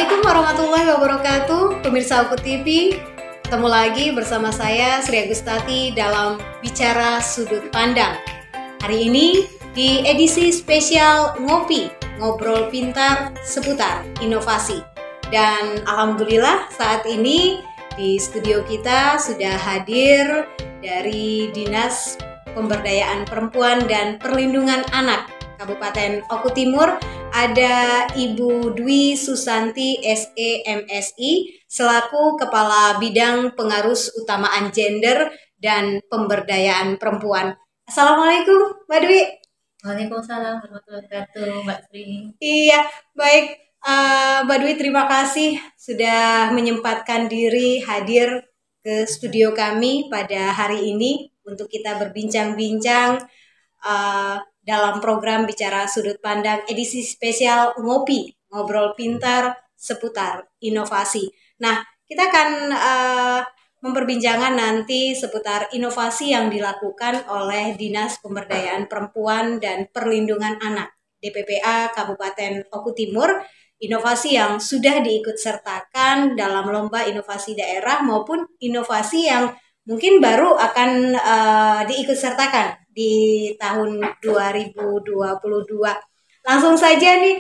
Assalamualaikum warahmatullahi wabarakatuh, pemirsa Aku TV. Ketemu lagi bersama saya Sri Agustati dalam Bicara Sudut Pandang. Hari ini di edisi spesial Ngopi, Ngobrol Pintar seputar inovasi. Dan alhamdulillah saat ini di studio kita sudah hadir dari Dinas Pemberdayaan Perempuan dan Perlindungan Anak Kabupaten Oku Timur, ada Ibu Dwi Susanti SE MSI selaku Kepala Bidang Pengarus Utamaan Gender dan Pemberdayaan Perempuan. Assalamualaikum Mbak Dwi. Waalaikumsalam warahmatullahi wabarakatuh, Mbak Sri. Iya, baik Mbak Dwi, terima kasih sudah menyempatkan diri hadir ke studio kami pada hari ini untuk kita berbincang-bincang dalam program Bicara Sudut Pandang edisi spesial Ngopi, Ngobrol Pintar seputar inovasi. Nah, kita akan memperbincangkan nanti seputar inovasi yang dilakukan oleh Dinas Pemberdayaan Perempuan dan Perlindungan Anak DPPA Kabupaten Oku Timur, inovasi yang sudah diikutsertakan dalam lomba inovasi daerah maupun inovasi yang mungkin baru akan diikutsertakan di tahun 2022. Langsung saja nih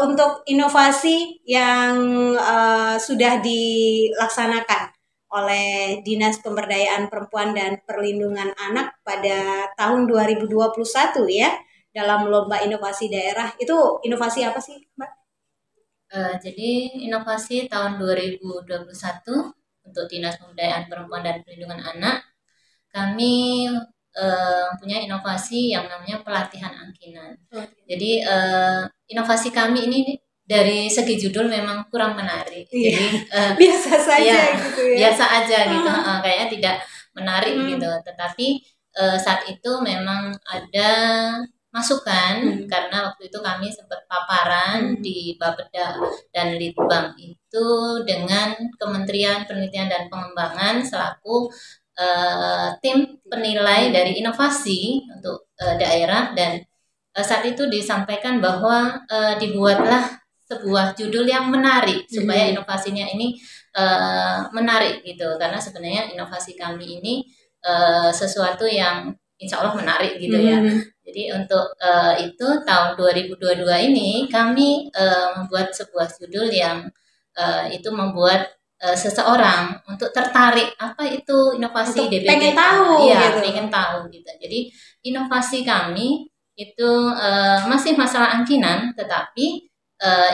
untuk inovasi yang sudah dilaksanakan oleh Dinas Pemberdayaan Perempuan dan Perlindungan Anak pada tahun 2021 ya, dalam lomba inovasi daerah. Itu inovasi apa sih, Mbak? Jadi inovasi tahun 2021 untuk Dinas Pemberdayaan Perempuan dan Perlindungan Anak, kami punya inovasi yang namanya pelatihan angkinan. Jadi inovasi kami ini dari segi judul memang kurang menarik. Iya. Jadi biasa saja ya, gitu ya. biasa aja gitu, kayaknya tidak menarik gitu. Tetapi saat itu memang ada masukan karena waktu itu kami sempat paparan di Bapeda dan Litbang itu dengan Kementerian Penelitian dan Pengembangan selaku tim penilai dari inovasi untuk daerah, dan saat itu disampaikan bahwa dibuatlah sebuah judul yang menarik supaya inovasinya ini menarik gitu, karena sebenarnya inovasi kami ini sesuatu yang insya Allah menarik gitu ya. Jadi untuk itu tahun 2022 ini kami membuat sebuah judul yang itu membuat seseorang untuk tertarik apa itu inovasi Untuk DPPA. pengen tahu Iya, gitu. pengen tahu gitu. Jadi inovasi kami itu masih masalah angkinan, tetapi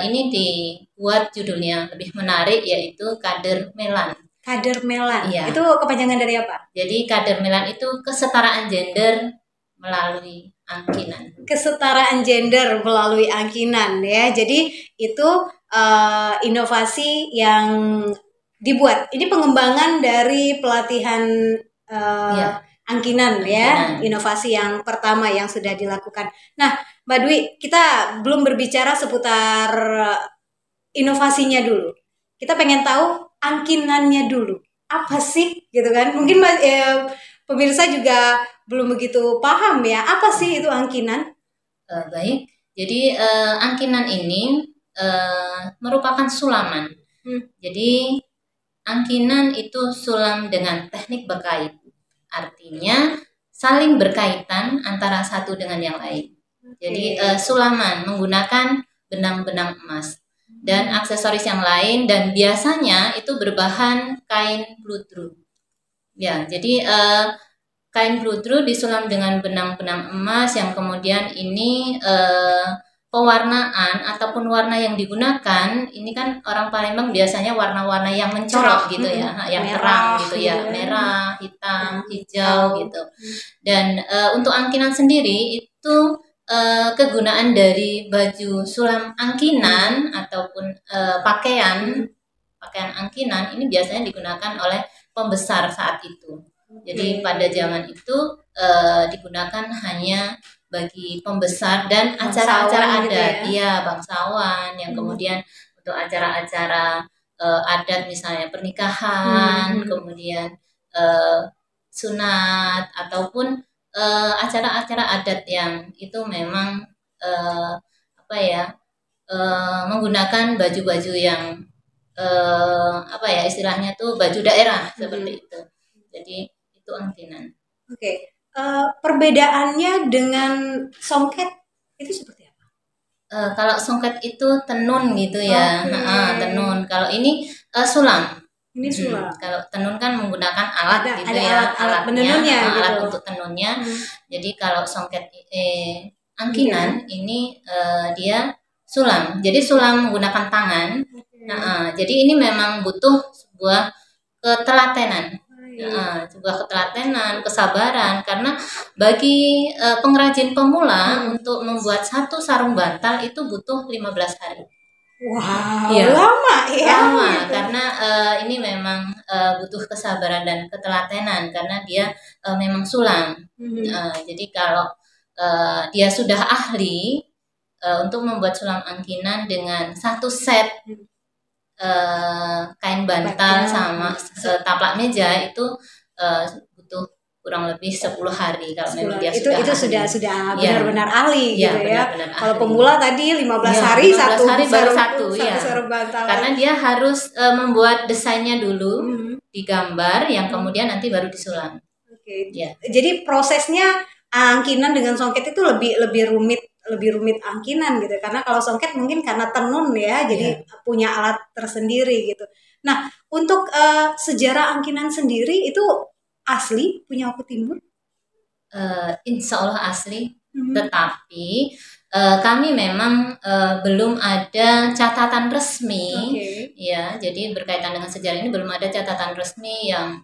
ini dibuat judulnya lebih menarik, yaitu Kader Melan. Kader Melan. Iya. Itu kepanjangan dari apa? Jadi Kader Melan itu kesetaraan gender melalui angkinan. Kesetaraan gender melalui angkinan ya. Jadi itu inovasi yang dibuat. Ini pengembangan dari pelatihan Iya. angkinan ya. Angkinan. Inovasi yang pertama yang sudah dilakukan. Nah, Mbak Dwi, kita belum berbicara seputar inovasinya dulu. Kita pengen tahu angkinannya dulu. Apa sih gitu kan? Mungkin pemirsa juga belum begitu paham ya. Apa sih itu angkinan? Baik. Jadi angkinan ini merupakan sulaman. Jadi angkinan itu sulam dengan teknik berkait. Artinya saling berkaitan antara satu dengan yang lain. Jadi sulaman menggunakan benang-benang emas dan aksesoris yang lain, dan biasanya itu berbahan kain bludru. Ya, jadi kain bludru disulam dengan benang-benang emas yang kemudian ini pewarnaan ataupun warna yang digunakan ini kan orang Palembang biasanya warna-warna yang mencolok gitu ya, yang merah, terang gitu ya, merah, hitam, hijau gitu. Dan untuk angkinan sendiri itu kegunaan dari baju sulam angkinan ataupun pakaian angkinan ini biasanya digunakan oleh pembesar saat itu. Jadi pada zaman itu digunakan hanya bagi pembesar dan acara-acara adat, gitu ya, bangsawan yang kemudian untuk acara-acara adat misalnya pernikahan, kemudian sunat ataupun acara-acara adat yang itu memang menggunakan baju-baju yang apa ya istilahnya tuh baju daerah seperti itu. Jadi itu angkinan. Oke. Perbedaannya dengan songket itu seperti apa? Kalau songket itu tenun gitu ya, tenun. Kalau ini sulam. Ini sulam. Kalau tenun kan menggunakan alat gitu ada ya, alat penenunnya, alat gitu. untuk tenunnya. Jadi kalau songket angkinan ini dia sulam. Jadi sulam menggunakan tangan. Jadi ini memang butuh sebuah ketelatenan. Sebuah ketelatenan, kesabaran, karena bagi pengrajin pemula untuk membuat satu sarung bantal itu butuh 15 hari. Wow, ya. Lama ya. Lama, gitu. Karena ini memang butuh kesabaran dan ketelatenan karena dia memang sulam. Jadi kalau dia sudah ahli untuk membuat sulam angkinan dengan satu set kain bantal sama taplak meja itu butuh kurang lebih 10 hari kalau memang dia sudah benar-benar ahli gitu ya. Kalau pemula tadi 15 hari 15 hari baru satu bantal. Karena dia harus membuat desainnya dulu, digambar yang kemudian nanti baru disulam. Ya. Jadi prosesnya angkinan dengan songket itu lebih rumit angkinan gitu, karena kalau songket mungkin karena tenun ya, jadi punya alat tersendiri gitu. Nah, untuk sejarah angkinan sendiri itu asli punya Oku Timur? Insya Allah asli, tetapi kami memang belum ada catatan resmi, ya. Jadi berkaitan dengan sejarah ini belum ada catatan resmi yang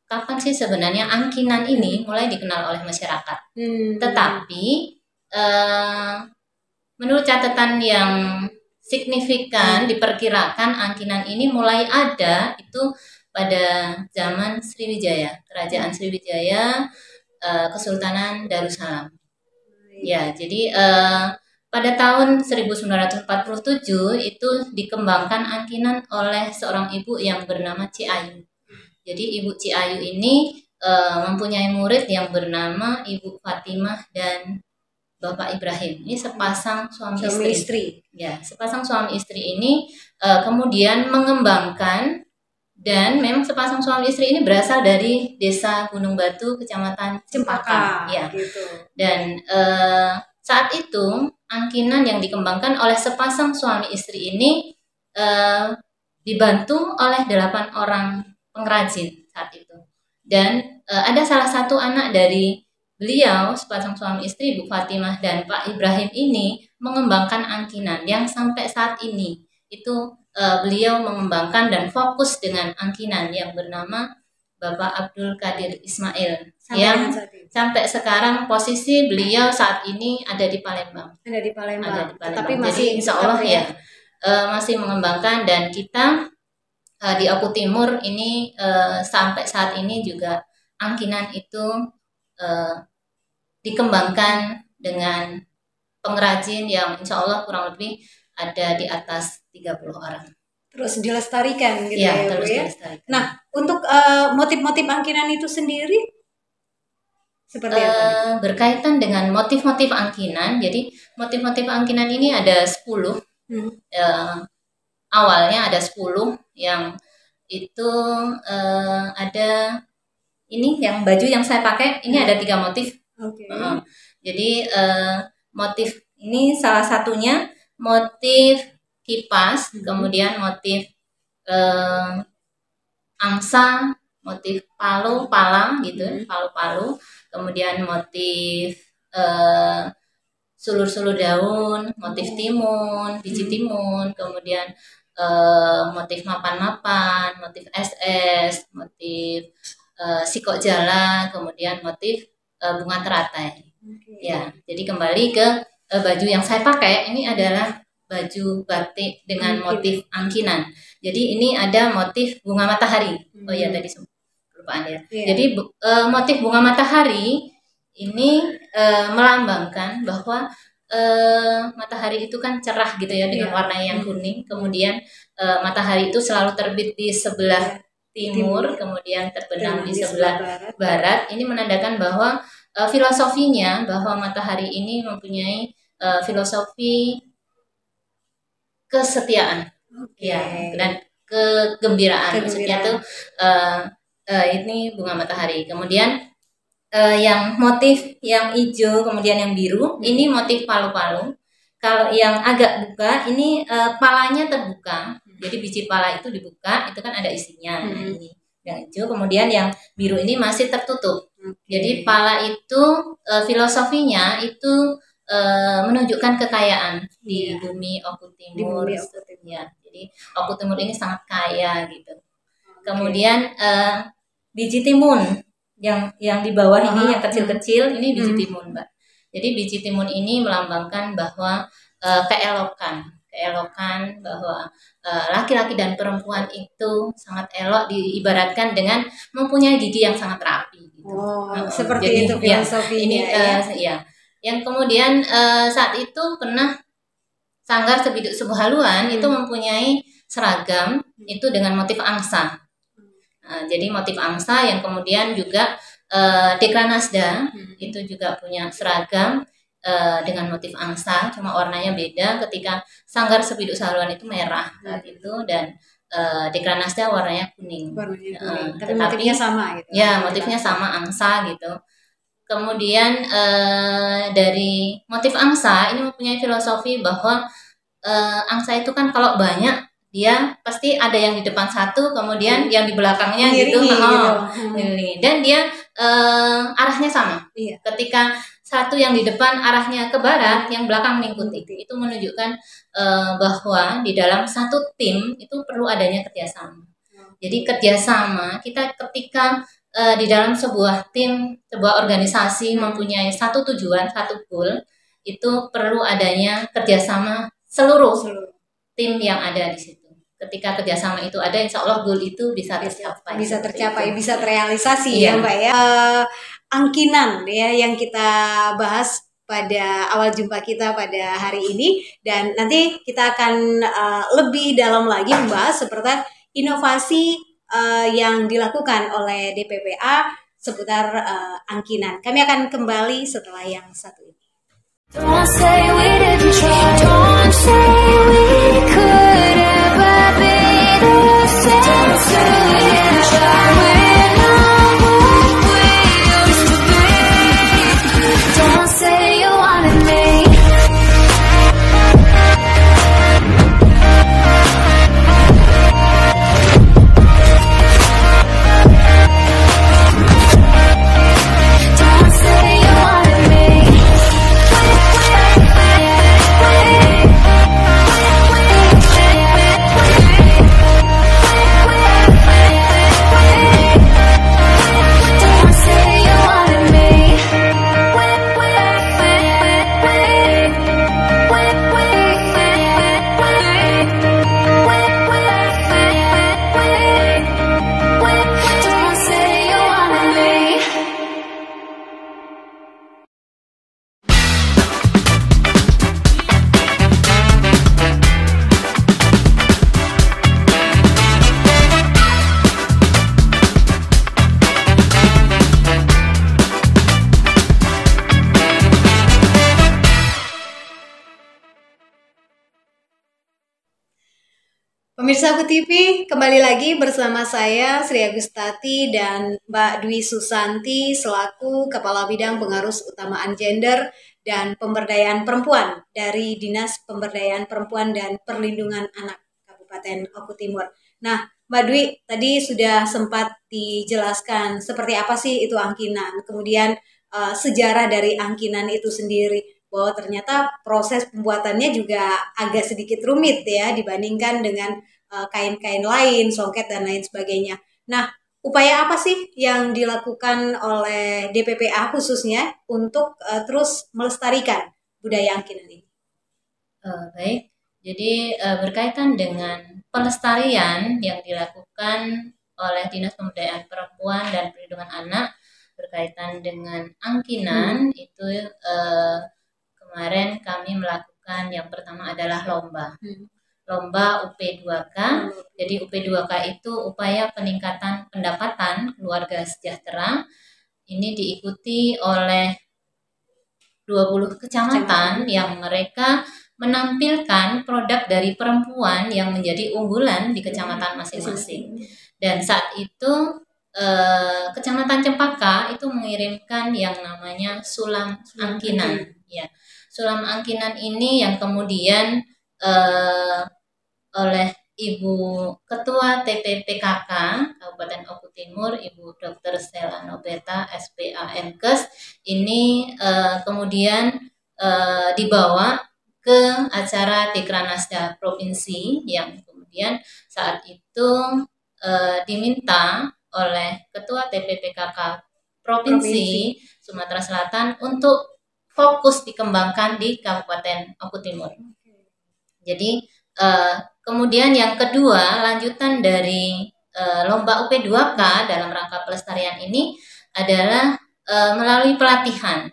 kapan sih sebenarnya angkinan ini mulai dikenal oleh masyarakat. Tetapi menurut catatan yang signifikan diperkirakan angkinan ini mulai ada itu pada zaman Sriwijaya, Kerajaan Sriwijaya, Kesultanan Darussalam. Ya, jadi pada tahun 1947 itu dikembangkan angkinan oleh seorang ibu yang bernama Ci Ayu. Jadi Ibu Ci Ayu ini mempunyai murid yang bernama Ibu Fatimah dan Bapak Ibrahim. Ini sepasang suami istri. Ya, sepasang suami istri ini kemudian mengembangkan, dan memang sepasang suami istri ini berasal dari Desa Gunung Batu, Kecamatan Cempaka. Ya. Gitu. Dan saat itu angkinan yang dikembangkan oleh sepasang suami istri ini dibantu oleh 8 orang pengrajin saat itu, dan ada salah satu anak dari beliau sepasang suami istri Bu Fatimah dan Pak Ibrahim ini mengembangkan angkinan yang sampai saat ini itu beliau mengembangkan dan fokus dengan angkinan yang bernama Bapak Abdul Qadir Ismail yang sampai sekarang posisi beliau saat ini ada di Palembang. Tapi masih insya Allah masih mengembangkan, dan kita di Oku Timur ini sampai saat ini juga angkinan itu dikembangkan dengan pengrajin yang insya Allah kurang lebih ada di atas 30 orang. Terus dilestarikan gitu ya, terus dilestarikan. Nah, untuk motif-motif angkinan itu sendiri seperti apa? Berkaitan dengan motif-motif angkinan, jadi motif-motif angkinan ini ada 10. Awalnya ada 10 yang itu ada ini yang baju yang saya pakai ini ada 3 motif. Jadi motif ini salah satunya motif kipas, kemudian motif angsa, motif palu-pala gitu, palu-palu, kemudian motif sulur-sulur daun, motif timun, biji timun, kemudian motif mapan-mapan, motif SS, motif sikok jala, kemudian motif bunga teratai. Ya, jadi kembali ke baju yang saya pakai ini adalah baju batik dengan motif angkinan. Jadi ini ada motif bunga matahari. Oh ya tadi kelupaan ya. Jadi motif bunga matahari ini melambangkan bahwa matahari itu kan cerah gitu ya dengan warna yang kuning, kemudian matahari itu selalu terbit di sebelah timur, kemudian terbenam di sebelah barat. Ini menandakan bahwa filosofinya bahwa matahari ini mempunyai filosofi kesetiaan, Ya, dan kegembiraan. Maksudnya tuh ini bunga matahari. Kemudian yang motif yang hijau, kemudian yang biru, ini motif palu-palu. Kalau yang agak buka, ini palanya terbuka. Jadi biji pala itu dibuka, itu kan ada isinya. Nah, ini yang hijau, kemudian yang biru ini masih tertutup. Jadi pala itu filosofinya itu menunjukkan kekayaan di bumi Oku Timur. Ya, jadi Oku Timur ini sangat kaya gitu. Kemudian biji timun yang di bawah ini yang kecil-kecil ini biji timun, Mbak. Jadi biji timun ini melambangkan bahwa keelokan bahwa laki-laki dan perempuan itu sangat elok, diibaratkan dengan mempunyai gigi yang sangat rapi gitu. Seperti jadi, itu filosofinya ya. Yang kemudian saat itu pernah Sanggar Sebiduk Sebuhaluan itu mempunyai seragam itu dengan motif angsa. Jadi motif angsa yang kemudian juga Dekranasda itu juga punya seragam dengan motif angsa, cuma warnanya beda. Ketika Sanggar Sebiduk Sebuhaluan itu merah saat itu, dan Dekranasda warnanya kuning. Tapi motifnya sama gitu. Ya, motifnya sama, angsa gitu. Kemudian dari motif angsa ini mempunyai filosofi bahwa angsa itu kan kalau banyak dia pasti ada yang di depan satu, kemudian yang di belakangnya gitu. Dan dia arahnya sama. Ketika satu yang di depan arahnya ke barat, yang belakang mengikuti. Itu menunjukkan bahwa di dalam satu tim itu perlu adanya kerjasama. Jadi kerjasama kita ketika di dalam sebuah tim, sebuah organisasi mempunyai satu tujuan, satu goal, itu perlu adanya kerjasama seluruh tim yang ada di situ. Ketika kerjasama itu ada, insya Allah goal itu bisa tercapai. Bisa terrealisasi ya Mbak ya. Angkinan ya yang kita bahas pada awal jumpa kita pada hari ini, dan nanti kita akan lebih dalam lagi membahas seperti inovasi yang dilakukan oleh DPPA seputar angkinan. Kami akan kembali setelah yang satu ini. Don't say we didn't try. Don't say we could ever be the same. Don't say we didn't try. We're not what we used to be. Don't say you wanted me. Pemirsa Oku TV, kembali lagi bersama saya Sri Agustati dan Mbak Dwi Susanti selaku Kepala Bidang Pengarus Utamaan Gender dan Pemberdayaan Perempuan dari Dinas Pemberdayaan Perempuan dan Perlindungan Anak Kabupaten Oku Timur. Nah, Mbak Dwi tadi sudah sempat dijelaskan seperti apa sih itu angkinan, kemudian sejarah dari angkinan itu sendiri, bahwa ternyata proses pembuatannya juga agak sedikit rumit ya dibandingkan dengan kain-kain lain, songket dan lain sebagainya. Nah, upaya apa sih yang dilakukan oleh DPPA khususnya untuk terus melestarikan budaya angkinan ini? Baik, jadi berkaitan dengan pelestarian yang dilakukan oleh Dinas Pemberdayaan Perempuan dan Perlindungan Anak berkaitan dengan angkinan itu kemarin kami melakukan yang pertama adalah lomba UP2K. Jadi UP2K itu upaya peningkatan pendapatan keluarga sejahtera. Ini diikuti oleh 20 kecamatan yang mereka menampilkan produk dari perempuan yang menjadi unggulan di kecamatan masing-masing. Dan saat itu Kecamatan Cempaka itu mengirimkan yang namanya sulam angkinan. Ya, sulam angkinan ini yang kemudian oleh Ibu Ketua TPPKK Kabupaten Oku Timur, Ibu Dr. Stella Nobeta, SPA Mkes, ini kemudian dibawa ke acara Dekranasda Provinsi yang kemudian saat itu diminta oleh Ketua TPPKK Provinsi Sumatera Selatan untuk fokus dikembangkan di Kabupaten Oku Timur. Jadi kemudian yang kedua, lanjutan dari lomba UP2K dalam rangka pelestarian ini adalah melalui pelatihan.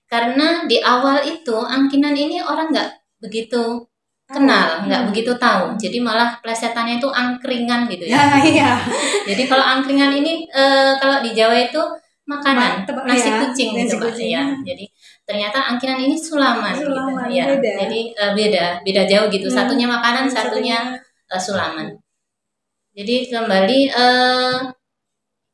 Karena di awal itu angkinan ini orang nggak begitu kenal, nggak begitu tahu. Jadi malah plesetannya itu angkringan gitu ya. Iya. Jadi kalau angkringan ini kalau di Jawa itu makanan, nasi kucing gitu Pak ya. Jadi ternyata angkinan ini sulaman gitu ya. Beda. Jadi beda jauh gitu. Satunya makanan, satunya sulaman. Jadi kembali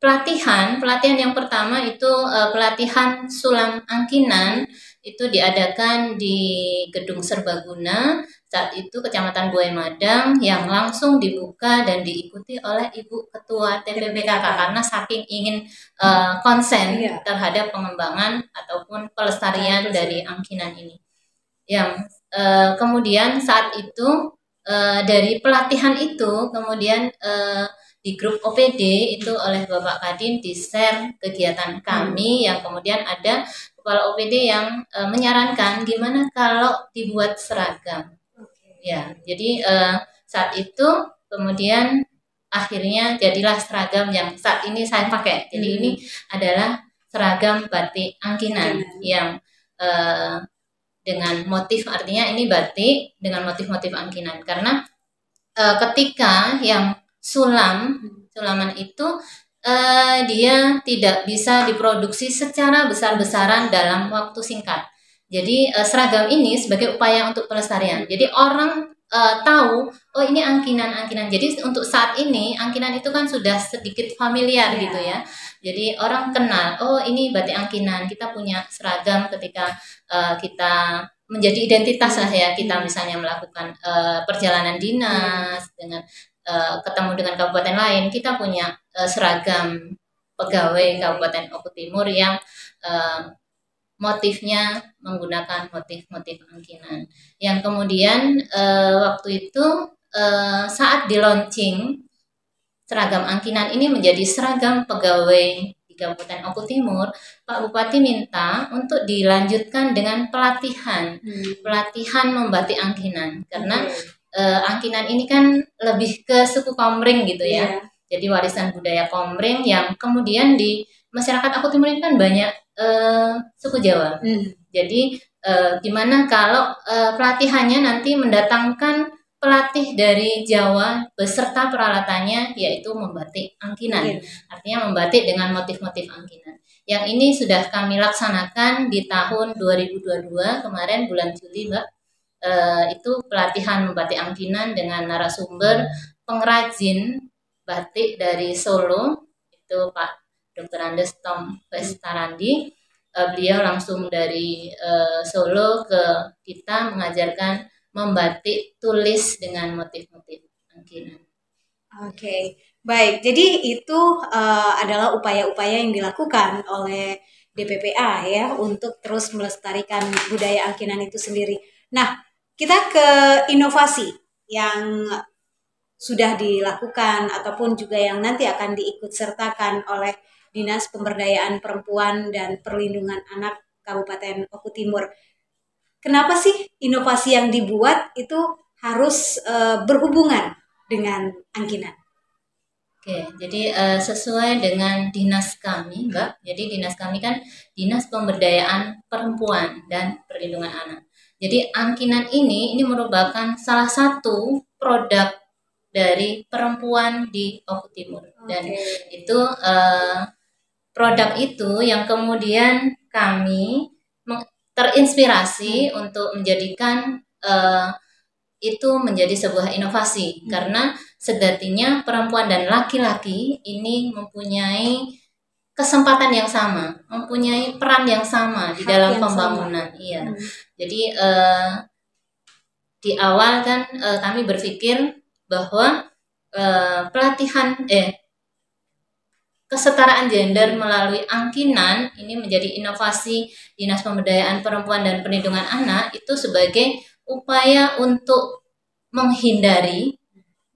pelatihan yang pertama itu pelatihan sulam angkinan itu diadakan di Gedung Serbaguna saat itu Kecamatan Buai Madang yang langsung dibuka dan diikuti oleh Ibu Ketua TPPKK karena saking ingin konsen terhadap pengembangan ataupun pelestarian dari angkinan ini. Yang kemudian saat itu dari pelatihan itu kemudian di grup OPD itu oleh Bapak Kadin di-share kegiatan kami yang kemudian ada kepala OPD yang menyarankan gimana kalau dibuat seragam. Ya, jadi saat itu kemudian akhirnya jadilah seragam yang saat ini saya pakai. Jadi ini adalah seragam batik angkinan yang dengan motif, artinya ini batik dengan motif-motif angkinan karena ketika yang sulaman itu dia tidak bisa diproduksi secara besar-besaran dalam waktu singkat. Jadi seragam ini sebagai upaya untuk pelestarian. Jadi orang tahu, oh ini angkinan. Jadi untuk saat ini angkinan itu kan sudah sedikit familiar gitu ya. Jadi orang kenal, oh ini batik angkinan. Kita punya seragam ketika kita menjadi identitas lah ya. Kita misalnya melakukan perjalanan dinas dengan ketemu dengan kabupaten lain, kita punya seragam pegawai Kabupaten Oku Timur yang motifnya menggunakan motif-motif angkinan. Yang kemudian waktu itu saat di launching seragam angkinan ini menjadi seragam pegawai di Kabupaten Oku Timur, Pak Bupati minta untuk dilanjutkan dengan pelatihan membatik angkinan karena angkinan ini kan lebih ke suku Komering gitu ya. Jadi warisan budaya Komering yang kemudian di masyarakat Oku Timur ini kan banyak suku Jawa. Jadi gimana kalau pelatihannya nanti mendatangkan pelatih dari Jawa beserta peralatannya yaitu membatik angkinan. Artinya membatik dengan motif-motif angkinan. Yang ini sudah kami laksanakan di tahun 2022 kemarin bulan Juli, Mbak. Itu pelatihan membatik angkinan dengan narasumber pengrajin batik dari Solo itu Pak Dr. Andes Tom Vestarandi. Beliau langsung dari Solo ke kita mengajarkan membatik tulis dengan motif-motif angkinan. Oke, baik. Jadi itu adalah upaya-upaya yang dilakukan oleh DPPA ya untuk terus melestarikan budaya angkinan itu sendiri. Nah, kita ke inovasi yang sudah dilakukan ataupun juga yang nanti akan diikut sertakan oleh Dinas Pemberdayaan Perempuan dan Perlindungan Anak Kabupaten Oku Timur. Kenapa sih inovasi yang dibuat itu harus berhubungan dengan angkinan? Oke, jadi sesuai dengan dinas kami, Mbak. Jadi dinas kami kan Dinas Pemberdayaan Perempuan dan Perlindungan Anak. Jadi angkinan ini merupakan salah satu produk dari perempuan di Oku Timur. Dan itu produk itu yang kemudian kami terinspirasi untuk menjadikan itu menjadi sebuah inovasi, karena sejatinya perempuan dan laki-laki ini mempunyai kesempatan yang sama, mempunyai peran yang sama di dalam pembangunan. Iya. Jadi di awal kan kami berpikir bahwa pelatihan kesetaraan gender melalui angkinan ini menjadi inovasi Dinas Pemberdayaan Perempuan dan Perlindungan Anak itu sebagai upaya untuk menghindari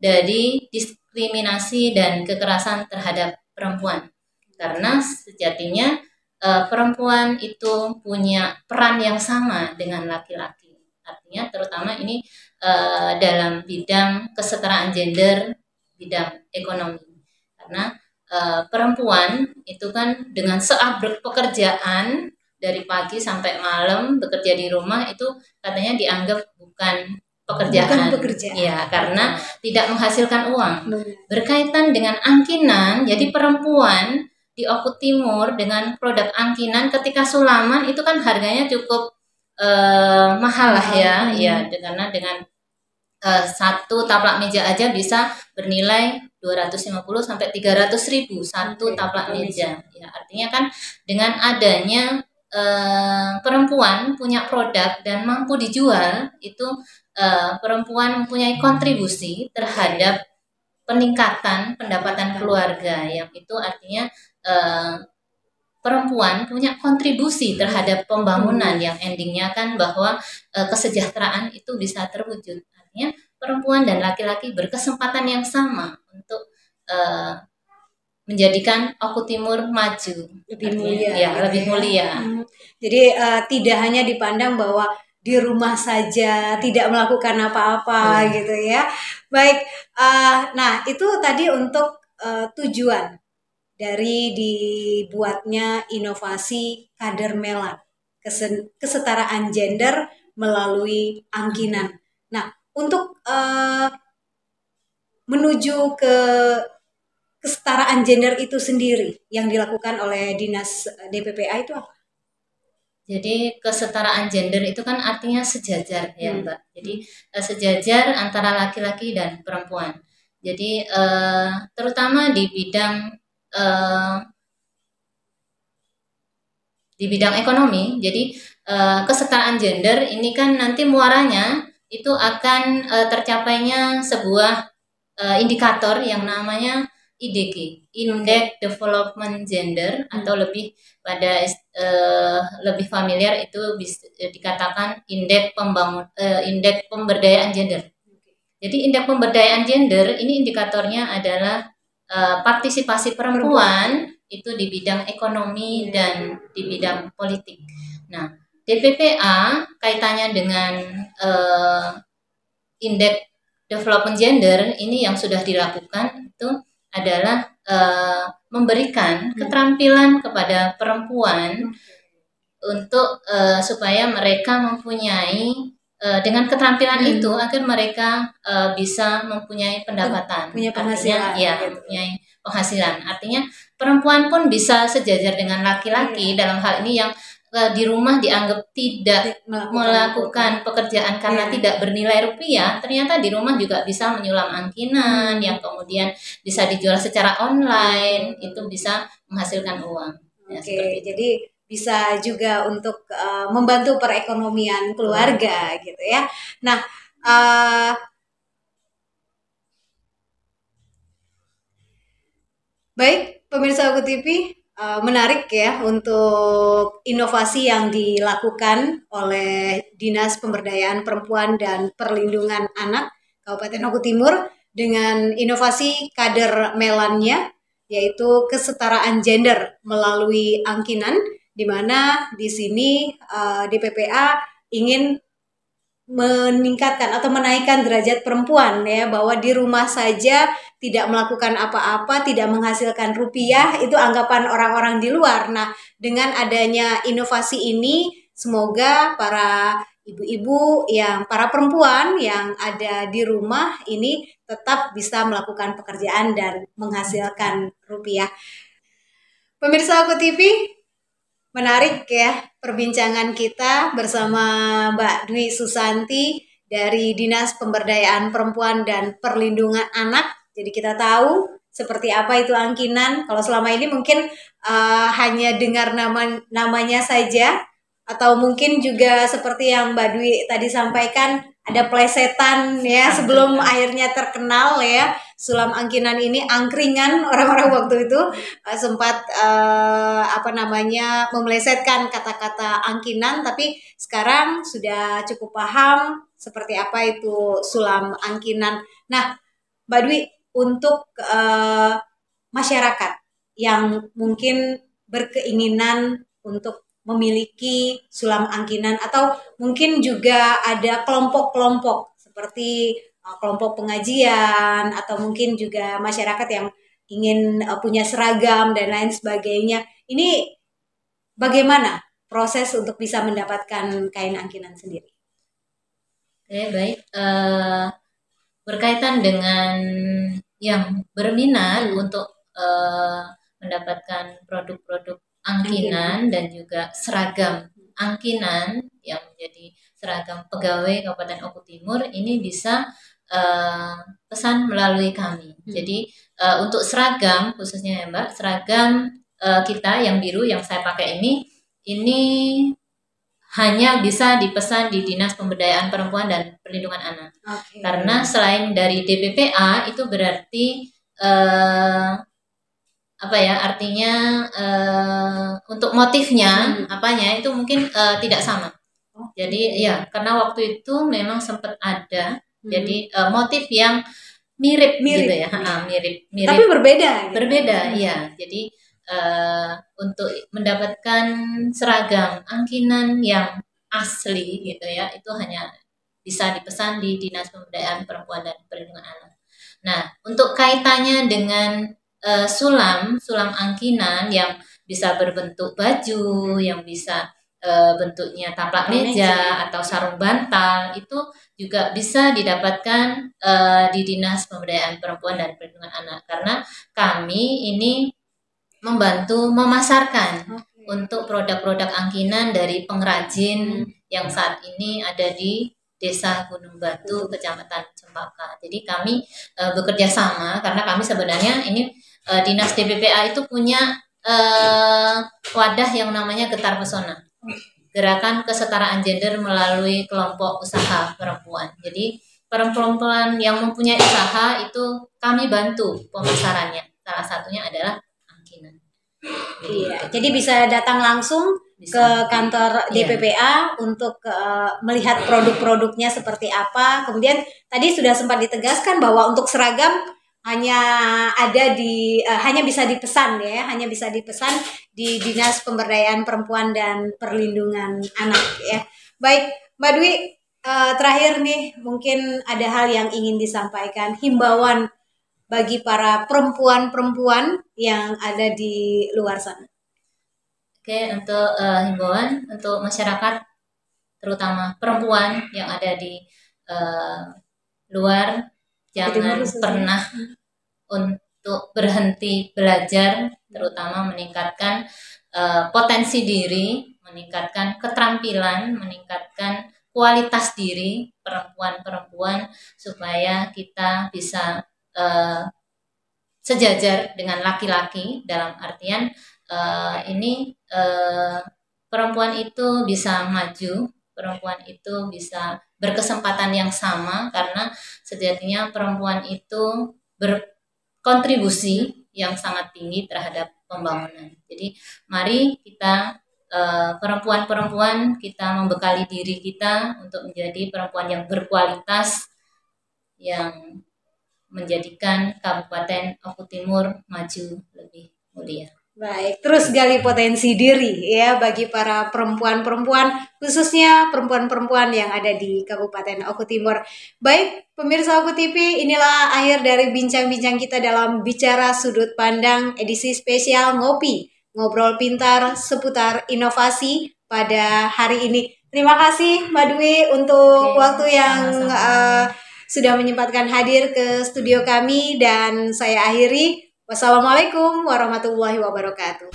dari diskriminasi dan kekerasan terhadap perempuan. Karena sejatinya perempuan itu punya peran yang sama dengan laki-laki. Artinya terutama ini dalam bidang kesetaraan gender, bidang ekonomi. Karena perempuan itu kan dengan seabrek pekerjaan dari pagi sampai malam bekerja di rumah itu katanya dianggap bukan pekerjaan. Ya, karena tidak menghasilkan uang. Berkaitan dengan angkinan, jadi perempuan di Oku Timur dengan produk angkinan ketika sulaman itu kan harganya cukup mahal lah ya, karena dengan satu taplak meja aja bisa bernilai 250 sampai 300.000 satu taplak meja. Ya, artinya kan dengan adanya perempuan punya produk dan mampu dijual, itu perempuan mempunyai kontribusi terhadap peningkatan pendapatan keluarga, yang itu artinya perempuan punya kontribusi terhadap pembangunan, yang endingnya kan bahwa kesejahteraan itu bisa terwujud. Artinya perempuan dan laki-laki berkesempatan yang sama untuk menjadikan Oku Timur maju, lebih mulia, lebih mulia. Jadi tidak hanya dipandang bahwa di rumah saja tidak melakukan apa-apa gitu ya. Baik, nah itu tadi untuk tujuan dari dibuatnya inovasi kader Melan, kesetaraan gender melalui angkinan. Nah, untuk menuju ke kesetaraan gender itu sendiri yang dilakukan oleh Dinas DPPA itu apa? Jadi kesetaraan gender itu kan artinya sejajar ya Mbak. Jadi sejajar antara laki-laki dan perempuan. Jadi terutama di bidang ekonomi. Jadi kesetaraan gender ini kan nanti muaranya itu akan tercapainya sebuah indikator yang namanya IDG, Index Development Gender, atau lebih pada lebih familiar itu bisa dikatakan Indeks Pemberdayaan Gender. Jadi Indeks Pemberdayaan Gender ini indikatornya adalah partisipasi perempuan itu di bidang ekonomi dan di bidang politik. Nah, DPPA kaitannya dengan Indeks Development Gender ini yang sudah dilakukan itu adalah memberikan keterampilan kepada perempuan untuk supaya mereka mempunyai dengan keterampilan itu agar mereka bisa mempunyai pendapatan, punya penghasilan, mempunyai penghasilan. Artinya perempuan pun bisa sejajar dengan laki-laki dalam hal ini yang di rumah dianggap tidak melakukan pekerjaan karena tidak bernilai rupiah, ternyata di rumah juga bisa menyulam angkinan yang kemudian bisa dijual secara online, itu bisa menghasilkan uang. Jadi bisa juga untuk membantu perekonomian keluarga gitu ya. Nah, baik pemirsa Oku TV, menarik ya untuk inovasi yang dilakukan oleh Dinas Pemberdayaan Perempuan dan Perlindungan Anak Kabupaten Oku Timur dengan inovasi kader Melannya, yaitu kesetaraan gender melalui angkinan, di mana di sini DPPA ingin meningkatkan atau menaikkan derajat perempuan ya, bahwa di rumah saja tidak melakukan apa-apa, tidak menghasilkan rupiah, itu anggapan orang-orang di luar. Nah, dengan adanya inovasi ini, semoga para ibu-ibu para perempuan yang ada di rumah ini tetap bisa melakukan pekerjaan dan menghasilkan rupiah. Pemirsa Oku TV, menarik ya perbincangan kita bersama Mbak Dwi Susanti dari Dinas Pemberdayaan Perempuan dan Perlindungan Anak. Jadi kita tahu seperti apa itu angkinan. Kalau selama ini mungkin hanya dengar namanya saja, atau mungkin juga seperti yang Mbak Dwi tadi sampaikan, ada plesetan ya sebelum akhirnya terkenal ya sulam angkinan ini. Angkringan orang-orang waktu itu sempat memelesetkan kata-kata angkinan, tapi sekarang sudah cukup paham seperti apa itu sulam angkinan. Nah, Mbak Dwi, untuk masyarakat yang mungkin berkeinginan untuk memiliki sulam angkinan, atau mungkin juga ada kelompok-kelompok seperti kelompok pengajian, atau mungkin juga masyarakat yang ingin punya seragam dan lain sebagainya. Ini bagaimana proses untuk bisa mendapatkan kain angkinan sendiri? Oke, baik. Berkaitan dengan yang berminat untuk mendapatkan produk-produk angkinan dan juga seragam angkinan yang menjadi seragam pegawai Kabupaten Oku Timur, ini bisa pesan melalui kami. Jadi untuk seragam khususnya ya Mbak, seragam kita yang biru yang saya pakai ini hanya bisa dipesan di Dinas Pemberdayaan Perempuan dan Perlindungan Anak. Okay. Karena selain dari DPPA itu berarti artinya untuk motifnya apanya itu mungkin tidak sama. Jadi ya karena waktu itu memang sempat ada jadi motif yang mirip gitu ya, mirip. Tapi berbeda. Berbeda, iya. Jadi untuk mendapatkan seragam angkinan yang asli gitu ya, itu hanya bisa dipesan di Dinas Pemberdayaan Perempuan dan Perlindungan Anak. Nah, untuk kaitannya dengan sulam angkinan yang bisa berbentuk baju, yang bisa bentuknya taplak meja atau sarung bantal, itu juga bisa didapatkan di Dinas Pemberdayaan Perempuan dan Perlindungan Anak, karena kami ini membantu memasarkan untuk produk-produk angkinan dari pengrajin yang saat ini ada di Desa Gunung Batu, Kecamatan Cempaka. Jadi kami bekerja sama karena kami sebenarnya ini Dinas DPPA itu punya wadah yang namanya Getar Pesona, Gerakan Kesetaraan Gender melalui kelompok usaha perempuan. Jadi perempuan yang mempunyai usaha itu kami bantu pemasarannya. Salah satunya adalah angkinan. Iya, jadi bisa datang langsung ke kantor DPPA untuk melihat produk-produknya seperti apa. Kemudian tadi sudah sempat ditegaskan bahwa untuk seragam hanya bisa dipesan ya, hanya bisa dipesan di Dinas Pemberdayaan Perempuan dan Perlindungan Anak ya. Baik, Mbak Dwi, terakhir nih mungkin ada hal yang ingin disampaikan, himbauan bagi para perempuan-perempuan yang ada di luar sana. Oke, untuk himbauan untuk masyarakat, terutama perempuan yang ada di luar, jangan pernah untuk berhenti belajar, terutama meningkatkan potensi diri, meningkatkan keterampilan, meningkatkan kualitas diri perempuan-perempuan supaya kita bisa sejajar dengan laki-laki, dalam artian perempuan itu bisa maju, perempuan itu bisa berkesempatan yang sama, karena sejatinya perempuan itu berkontribusi yang sangat tinggi terhadap pembangunan. Jadi mari kita perempuan-perempuan kita membekali diri kita untuk menjadi perempuan yang berkualitas, yang menjadikan Kabupaten Oku Timur maju lebih mulia. Baik, terus gali potensi diri ya bagi para perempuan-perempuan, khususnya perempuan-perempuan yang ada di Kabupaten Oku Timur. Baik, pemirsa Oku TV, inilah akhir dari bincang-bincang kita dalam Bicara Sudut Pandang edisi spesial Ngobrol Pintar seputar inovasi pada hari ini. Terima kasih Mbak Dwi untuk waktu yang sudah menyempatkan hadir ke studio kami, dan saya akhiri. Wassalamualaikum warahmatullahi wabarakatuh.